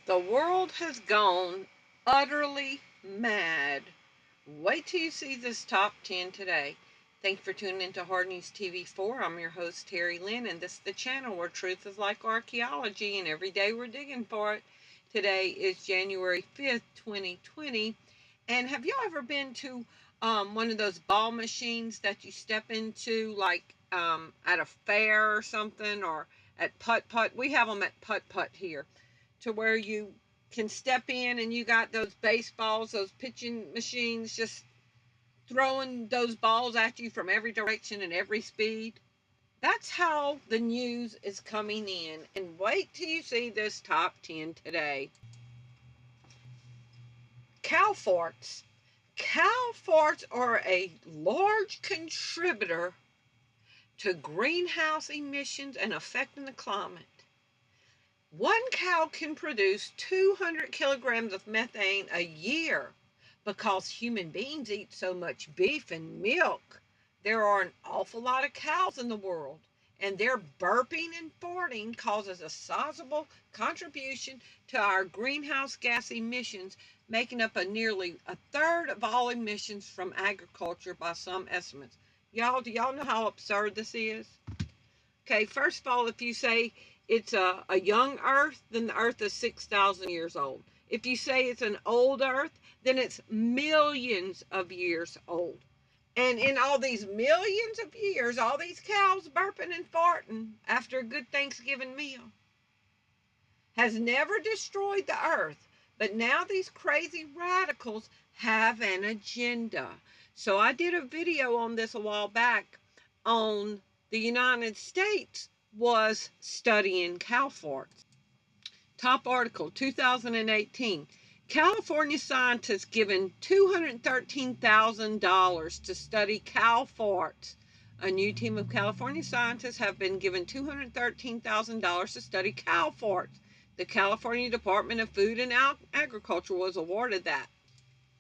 The world has gone utterly mad. Wait till you see this top 10 today. Thanks for tuning into HardNews TV4. I'm your host, Terry Lynn, and this is the channel where truth is like archaeology, and every day we're digging for it. Today is January 5th, 2020. And have y'all ever been to one of those ball machines that you step into, like at a fair or something, or at putt-putt? We have them at putt-putt here, to where you can step in and you got those baseballs, those pitching machines just throwing those balls at you from every direction and every speed. That's how the news is coming in. And wait till you see this top 10 today. Cow farts. Cow farts are a large contributor to greenhouse emissions and affecting the climate. One cow can produce 200 kilograms of methane a year because human beings eat so much beef and milk. There are an awful lot of cows in the world, and their burping and farting causes a sizable contribution to our greenhouse gas emissions, making up nearly a third of all emissions from agriculture by some estimates. Do y'all know how absurd this is? Okay, first of all, if you say it's a young Earth, then the Earth is 6,000 years old. If you say it's an old Earth, then it's millions of years old. And in all these millions of years, all these cows burping and farting after a good Thanksgiving meal has never destroyed the Earth. But now these crazy radicals have an agenda. So I did a video on this a while back on the United States was studying cow farts. Top article, 2018. California scientists given $213,000 to study cow farts. A new team of California scientists have been given $213,000 to study cow farts. The California Department of Food and Agriculture was awarded that.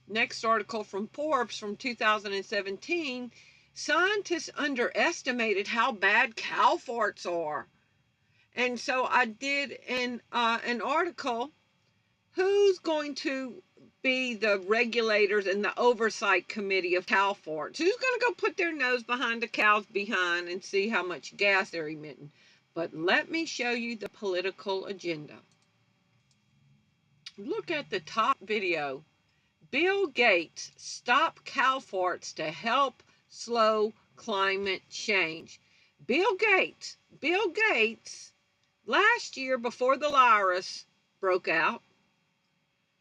Next article from Forbes from 2017. Scientists underestimated how bad cow farts are. And so I did an article, who's going to be the regulators and the oversight committee of cow farts? Who's going to go put their nose behind the cow's behind and see how much gas they're emitting? But let me show you the political agenda. Look at the top video. Bill Gates, stop cow farts to help slow climate change. Bill Gates, last year before the virus broke out,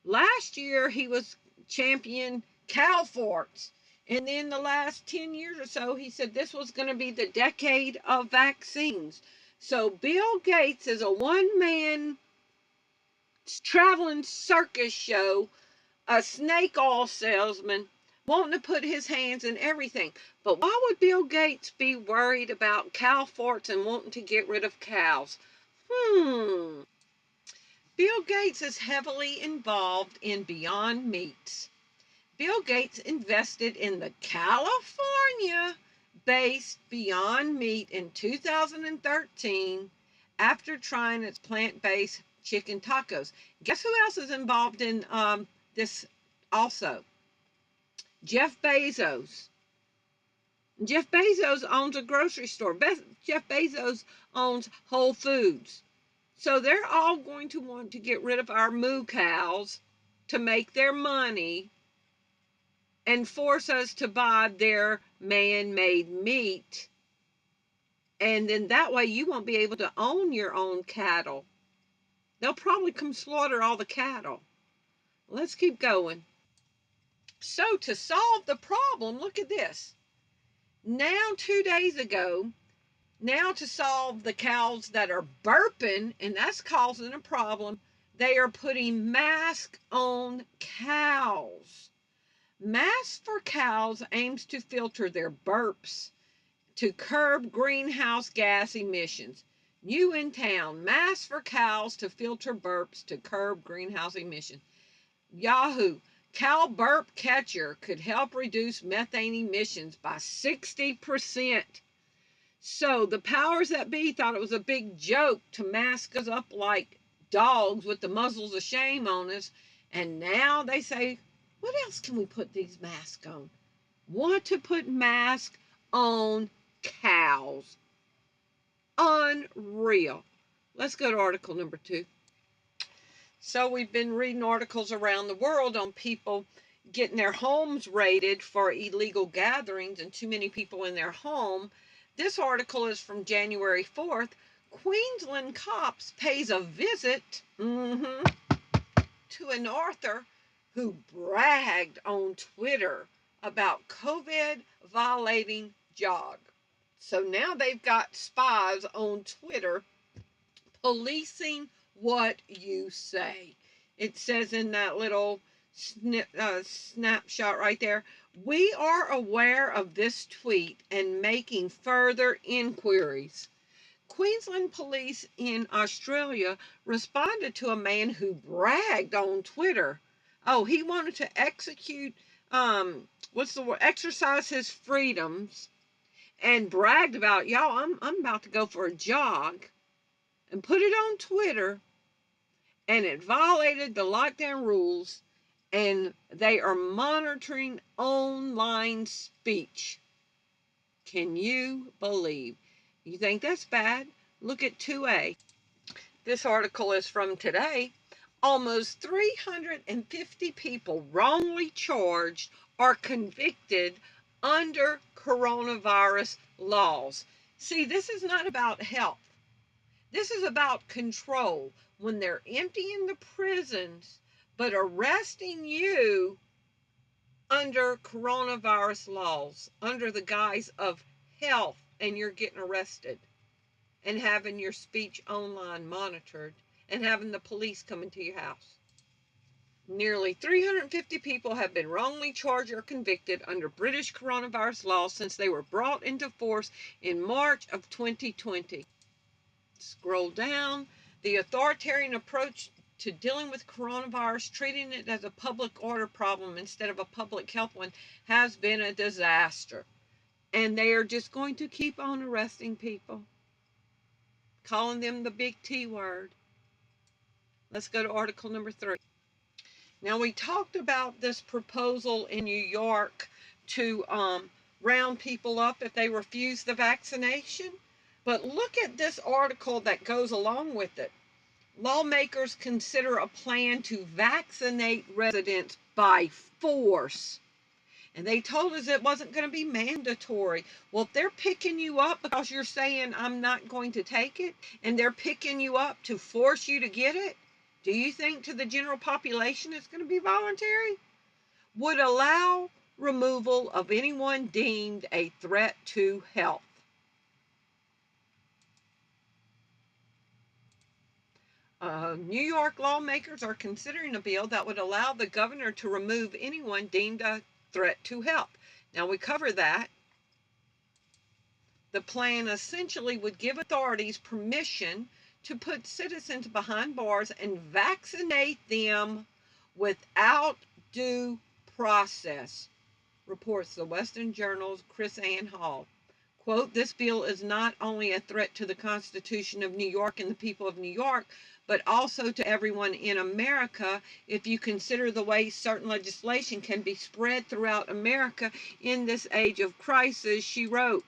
last year he was champion cow farts. And then the last 10 years or so, he said this was going to be the decade of vaccines. So Bill Gates is a one-man traveling circus show, a snake oil salesman, wanting to put his hands in everything. But why would Bill Gates be worried about cow farts and wanting to get rid of cows? Bill Gates is heavily involved in Beyond Meats. Bill Gates invested in the California-based Beyond Meat in 2013 after trying its plant-based chicken tacos. Guess who else is involved in this also? Jeff Bezos. Jeff Bezos owns a grocery store. Jeff Bezos owns Whole Foods. So they're all going to want to get rid of our moo cows to make their money and force us to buy their man-made meat. And then that way you won't be able to own your own cattle. They'll probably come slaughter all the cattle. Let's keep going. So to solve the problem, look at this. Now, 2 days ago, now to solve the cows that are burping, and that's causing a problem, they are putting masks on cows. Masks for cows aims to filter their burps to curb greenhouse gas emissions. New in town, masks for cows to filter burps to curb greenhouse emissions. Yahoo! Cow burp catcher could help reduce methane emissions by 60%. So the powers that be thought it was a big joke to mask us up like dogs with the muzzles of shame on us. And now they say, what else can we put these masks on? Want to put masks on cows. Unreal. Let's go to article number 2. So we've been reading articles around the world on people getting their homes raided for illegal gatherings and too many people in their home. This article is from January 4th. Queensland cops pays a visit to an author who bragged on Twitter about COVID violating jog. So now they've got spies on Twitter policing what you say. It says in that little snapshot right there, we are aware of this tweet and making further inquiries. Queensland police in Australia responded to a man who bragged on Twitter. Oh, he wanted to exercise his freedoms and bragged about, y'all, I'm about to go for a jog, and put it on Twitter, and it violated the lockdown rules, and they are monitoring online speech. Can you believe? You think that's bad? Look at 2A. This article is from today. Almost 350 people wrongly charged or convicted under coronavirus laws. See, this is not about health. This is about control. When they're emptying the prisons, but arresting you under coronavirus laws, under the guise of health, and you're getting arrested, and having your speech online monitored, and having the police come into your house. Nearly 350 people have been wrongly charged or convicted under British coronavirus laws since they were brought into force in March of 2020. Scroll down. The authoritarian approach to dealing with coronavirus, treating it as a public order problem instead of a public health one, has been a disaster. And they are just going to keep on arresting people, calling them the big T word. Let's go to article number 3. Now, we talked about this proposal in New York to round people up if they refuse the vaccination. But look at this article that goes along with it. Lawmakers consider a plan to vaccinate residents by force. And they told us it wasn't going to be mandatory. Well, if they're picking you up because you're saying I'm not going to take it, and they're picking you up to force you to get it, do you think to the general population it's going to be voluntary? Would allow removal of anyone deemed a threat to health. New York lawmakers are considering a bill that would allow the governor to remove anyone deemed a threat to health. Now, we cover that. The plan essentially would give authorities permission to put citizens behind bars and vaccinate them without due process, reports the Western Journal's Chris Ann Hall. Quote, this bill is not only a threat to the Constitution of New York and the people of New York, but also to everyone in America if you consider the way certain legislation can be spread throughout America in this age of crisis, she wrote.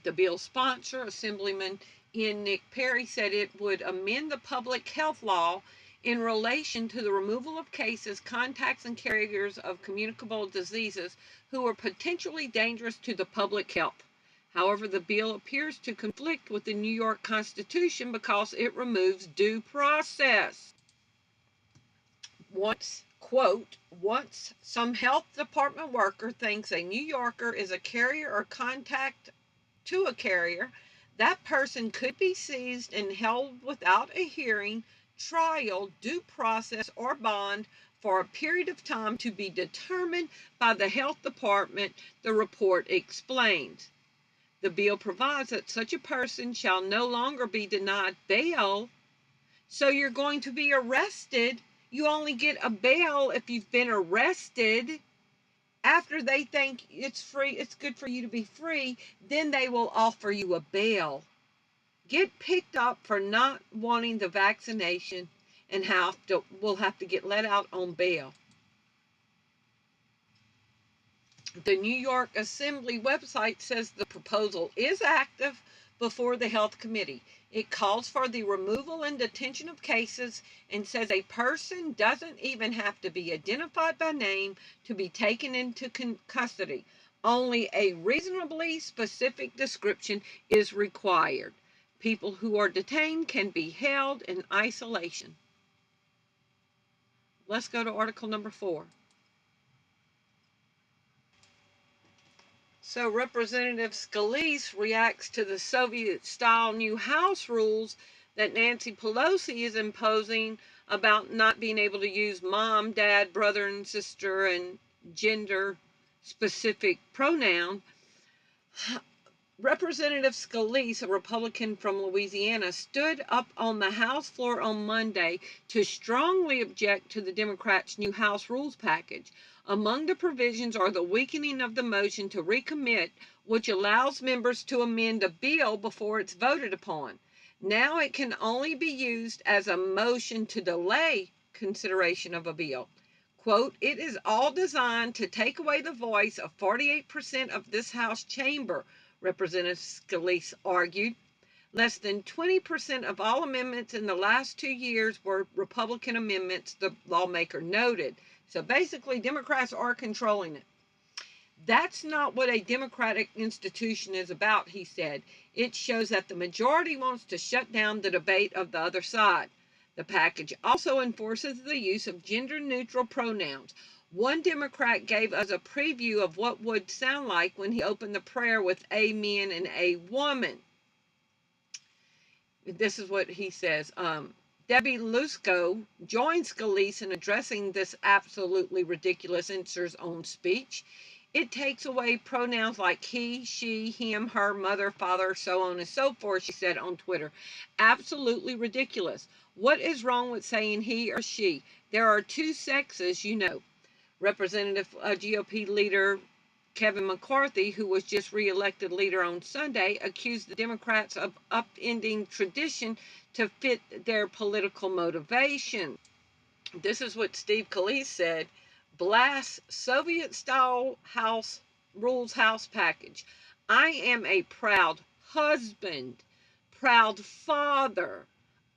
The bill's sponsor, Assemblyman Ian Nick Perry, said it would amend the public health law in relation to the removal of cases, contacts, and carriers of communicable diseases who are potentially dangerous to the public health. However, the bill appears to conflict with the New York Constitution because it removes due process. Once some health department worker thinks a New Yorker is a carrier or contact to a carrier, that person could be seized and held without a hearing, trial, due process, or bond for a period of time to be determined by the health department, the report explains. The bill provides that such a person shall no longer be denied bail. So you're going to be arrested. You only get a bail if you've been arrested. After they think it's free, it's good for you to be free, then they will offer you a bail. get picked up for not wanting the vaccination and will have to get let out on bail. The New York Assembly website says the proposal is active before the Health Committee. It calls for the removal and detention of cases and says a person doesn't even have to be identified by name to be taken into custody. Only a reasonably specific description is required. People who are detained can be held in isolation. Let's go to article number 4. So Representative Scalise reacts to the Soviet-style new House rules that Nancy Pelosi is imposing about not being able to use mom, dad, brother, and sister, and gender-specific pronoun. Representative Scalise, a Republican from Louisiana, stood up on the House floor on Monday to strongly object to the Democrats' new House rules package. Among the provisions are the weakening of the motion to recommit, which allows members to amend a bill before it's voted upon. Now it can only be used as a motion to delay consideration of a bill. Quote, it is all designed to take away the voice of 48% of this House chamber, Representative Scalise argued. Less than 20% of all amendments in the last 2 years were Republican amendments, the lawmaker noted. So basically, Democrats are controlling it. That's not what a democratic institution is about, he said. It shows that the majority wants to shut down the debate of the other side. The package also enforces the use of gender-neutral pronouns. One Democrat gave us a preview of what would sound like when he opened the prayer with amen and a woman. This is what he says. Debbie Lusko joined Scalise in addressing this absolutely ridiculous censor's own speech. It takes away pronouns like he, she, him, her, mother, father, so on and so forth, she said on Twitter. Absolutely ridiculous. What is wrong with saying he or she? There are two sexes, you know. Representative GOP leader Kevin McCarthy, who was just reelected leader on Sunday, accused the Democrats of upending tradition to fit their political motivation. This is what Steve Scalise said. Blast Soviet-style House rules House package. I am a proud husband, proud father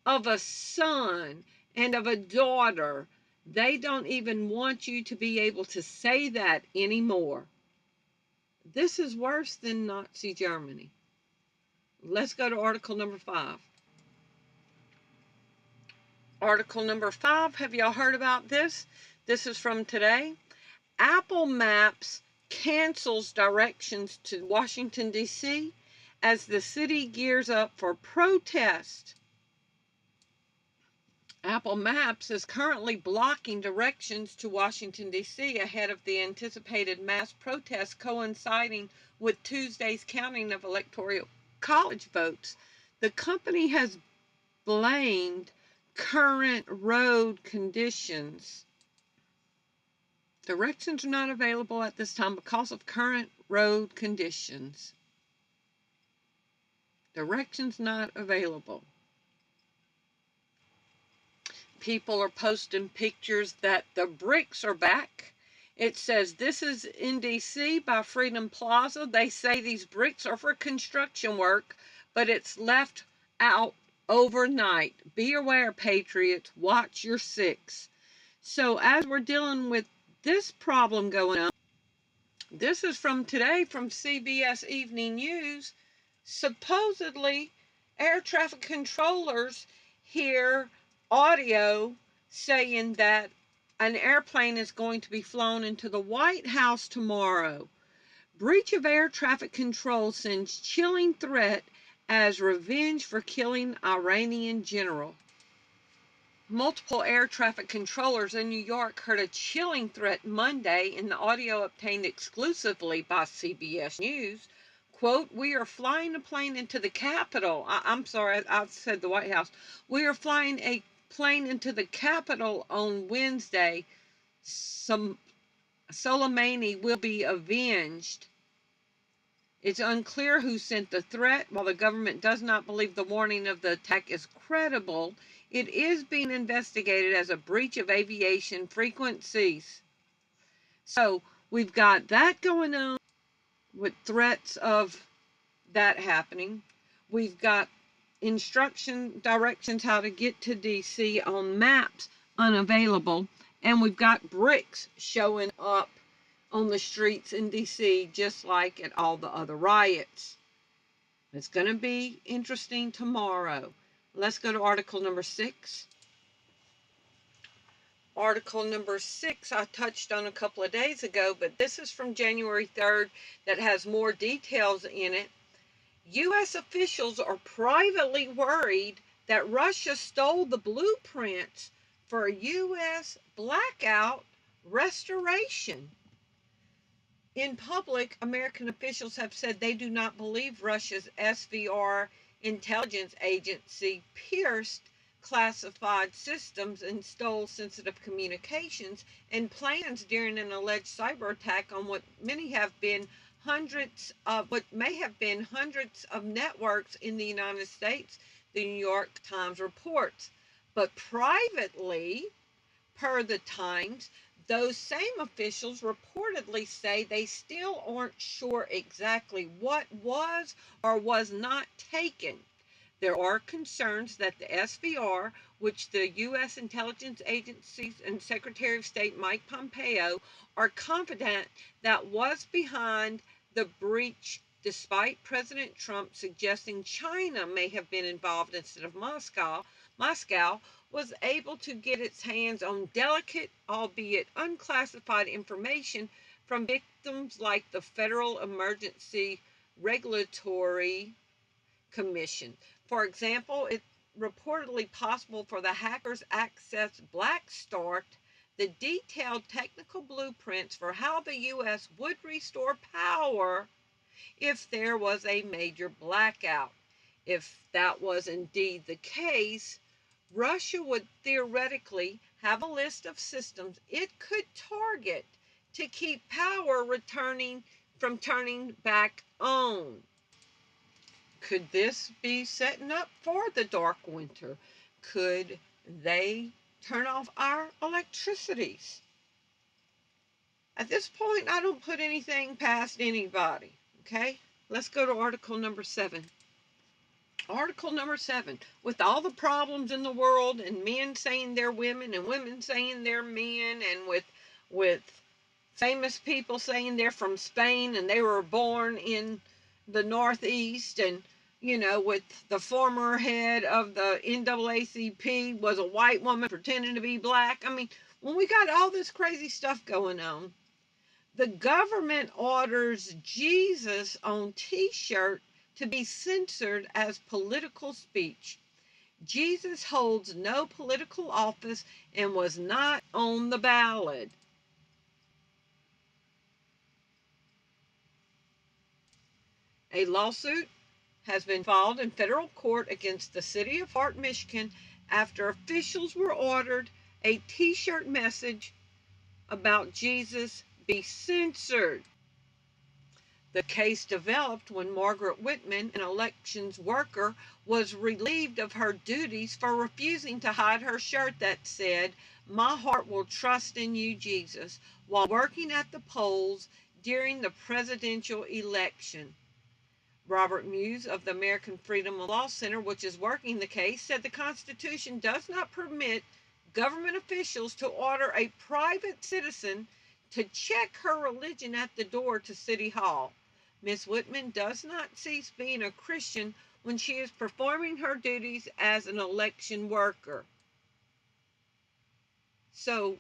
of a son and of a daughter. They don't even want you to be able to say that anymore. This is worse than Nazi Germany. Let's go to article number 5. Article number 5, have y'all heard about this? This is from today. Apple Maps cancels directions to Washington, D.C. as the city gears up for protest. Apple Maps is currently blocking directions to Washington, D.C. ahead of the anticipated mass protests coinciding with Tuesday's counting of electoral college votes. The company has blamed current road conditions. Directions are not available at this time because of current road conditions. Directions not available. People are posting pictures that the bricks are back. It says this is in D.C. by Freedom Plaza. They say these bricks are for construction work, but it's left out overnight. Be aware, patriots. Watch your six. So as we're dealing with this problem going on, this is from today from CBS Evening News. Supposedly, air traffic controllers hear audio saying that an airplane is going to be flown into the White House tomorrow. Breach of air traffic control sends chilling threat as revenge for killing Iranian general. Multiple air traffic controllers in New York heard a chilling threat Monday in the audio obtained exclusively by CBS News. Quote, we are flying a plane into the Capitol. I'm sorry, I said the White House. We are flying a plane into the Capitol on Wednesday. Soleimani will be avenged. It's unclear who sent the threat. While the government does not believe the warning of the attack is credible, it is being investigated as a breach of aviation frequencies. So we've got that going on with threats of that happening. We've got directions how to get to DC on maps unavailable. And we've got bricks showing up on the streets in DC, just like at all the other riots. It's going to be interesting tomorrow. Let's go to article number 6. Article number 6 I touched on a couple of days ago, but this is from January 3rd that has more details in it. U.S. officials are privately worried that Russia stole the blueprints for a U.S. blackout restoration. In public, American officials have said they do not believe Russia's SVR intelligence agency pierced classified systems and stole sensitive communications and plans during an alleged cyber attack on what may have been hundreds of networks in the United States, the New York Times reports. But privately, per the Times, those same officials reportedly say they still aren't sure exactly what was or was not taken. There are concerns that the SVR, which the U.S. intelligence agencies and Secretary of State Mike Pompeo are confident that was behind the breach, despite President Trump suggesting China may have been involved instead of Moscow, was able to get its hands on delicate, albeit unclassified information from victims like the Federal Emergency Regulatory Commission. For example, it's reportedly possible for the hackers access Blackstart, the detailed technical blueprints for how the U.S. would restore power if there was a major blackout. If that was indeed the case, Russia would theoretically have a list of systems it could target to keep power from turning back on. Could this be setting up for the dark winter? Could they turn off our electricities? At this point, I don't put anything past anybody, okay? Let's go to article number 7. Article number 7. With all the problems in the world and men saying they're women and women saying they're men, and with famous people saying they're from Spain and they were born in the Northeast, and with the former head of the NAACP was a white woman pretending to be black. I mean, when we got all this crazy stuff going on, the government orders Jesus on t-shirt to be censored as political speech. Jesus holds no political office and was not on the ballot. A lawsuit has been filed in federal court against the city of Hart, Michigan, after officials were ordered a t-shirt message about Jesus be censored. The case developed when Margaret Whitman, an elections worker, was relieved of her duties for refusing to hide her shirt that said, "My heart will trust in you, Jesus," while working at the polls during the presidential election. Robert Muse of the American Freedom of Law Center, which is working the case, said the Constitution does not permit government officials to order a private citizen to check her religion at the door to City Hall. Ms. Whitman does not cease being a Christian when she is performing her duties as an election worker. So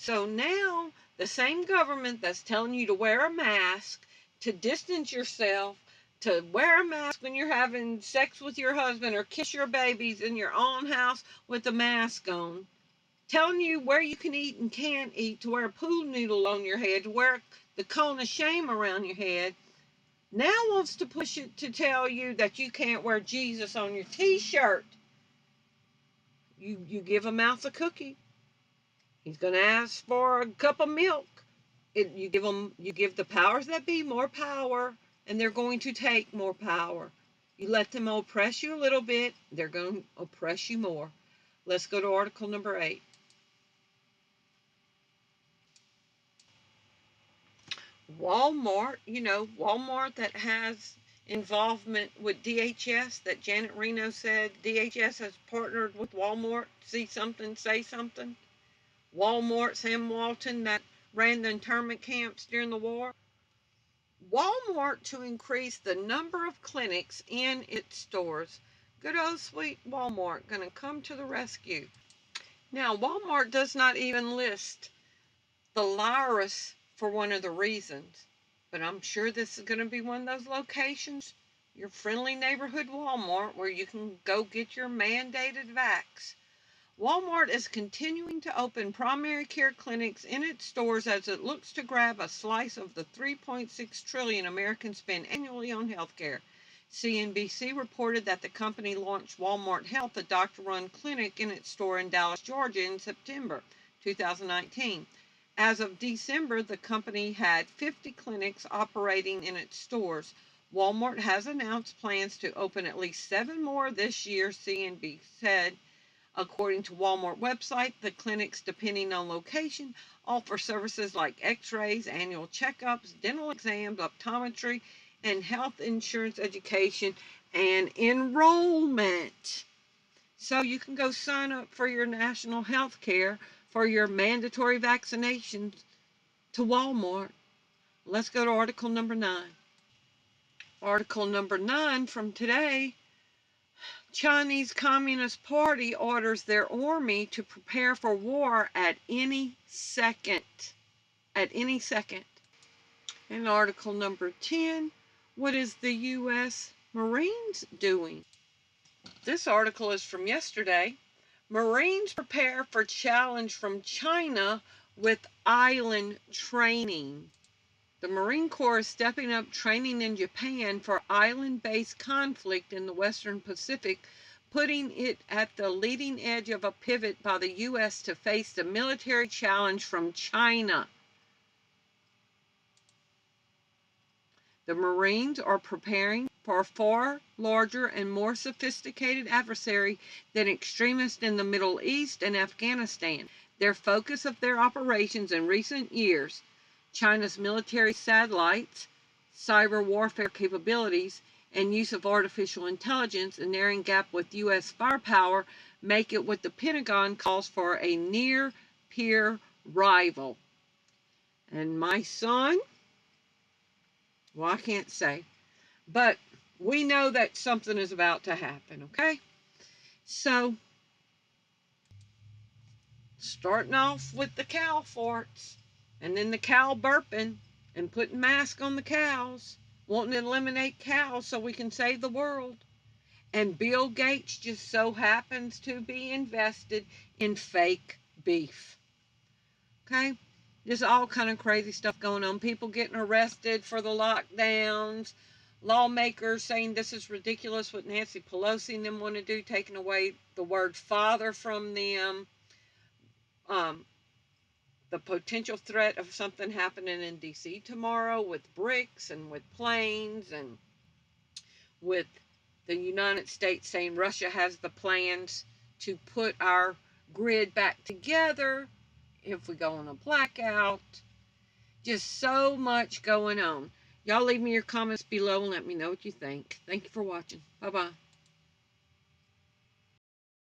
now the same government that's telling you to wear a mask, to distance yourself, to wear a mask when you're having sex with your husband or kiss your babies in your own house with a mask on, telling you where you can eat and can't eat, to wear a pool noodle on your head, to wear the cone of shame around your head, now wants to push it to tell you that you can't wear Jesus on your t-shirt. You give a mouse a cookie, he's going to ask for a cup of milk. You give the powers that be more power, and they're going to take more power. You let them oppress you a little bit, they're going to oppress you more. Let's go to article number 8. Walmart, Walmart that has involvement with DHS, that Janet Reno said DHS has partnered with Walmart, see something, say something. Walmart, Sam Walton, that ran the internment camps during the war. Walmart to increase the number of clinics in its stores. Good old sweet Walmart going to come to the rescue. Now, Walmart does not even list the virus for one of the reasons, but I'm sure this is going to be one of those locations, your friendly neighborhood Walmart, where you can go get your mandated vax. Walmart is continuing to open primary care clinics in its stores as it looks to grab a slice of the $3.6 trillion Americans spend annually on healthcare. CNBC reported that the company launched Walmart Health, a doctor-run clinic in its store in Dallas, Georgia in September 2019. As of December, the company had 50 clinics operating in its stores. Walmart has announced plans to open at least 7 more this year, CNBC said. According to Walmart website, the clinics, depending on location, offer services like x-rays, annual checkups, dental exams, optometry, and health insurance education and enrollment. So you can go sign up for your national health care for your mandatory vaccinations to Walmart. Let's go to article number 9. Article number 9 from today. Chinese Communist Party orders their army to prepare for war at any second. At any second. And article number 10, what is the U.S. Marines doing? This article is from yesterday. Marines prepare for challenge from China with island training. The Marine Corps is stepping up training in Japan for island-based conflict in the Western Pacific, putting it at the leading edge of a pivot by the U.S. to face the military challenge from China. The Marines are preparing for a far larger and more sophisticated adversary than extremists in the Middle East and Afghanistan. Their focus of their operations in recent years, China's military satellites, cyber warfare capabilities, and use of artificial intelligence, a narrowing gap with U.S. firepower, make it what the Pentagon calls for a near-peer rival. And my son, well, I can't say, but we know that something is about to happen, okay? So, starting off with the cow farts, and then the cow burping, and putting masks on the cows, wanting to eliminate cows so we can save the world. And Bill Gates just so happens to be invested in fake beef. Okay? Just all kind of crazy stuff going on. People getting arrested for the lockdowns. Lawmakers saying this is ridiculous what Nancy Pelosi and them want to do, taking away the word father from them. The potential threat of something happening in D.C. tomorrow with bricks and with planes, and with the United States saying Russia has the plans to put our grid back together if we go on a blackout. Just so much going on. Y'all leave me your comments below and let me know what you think. Thank you for watching. Bye-bye.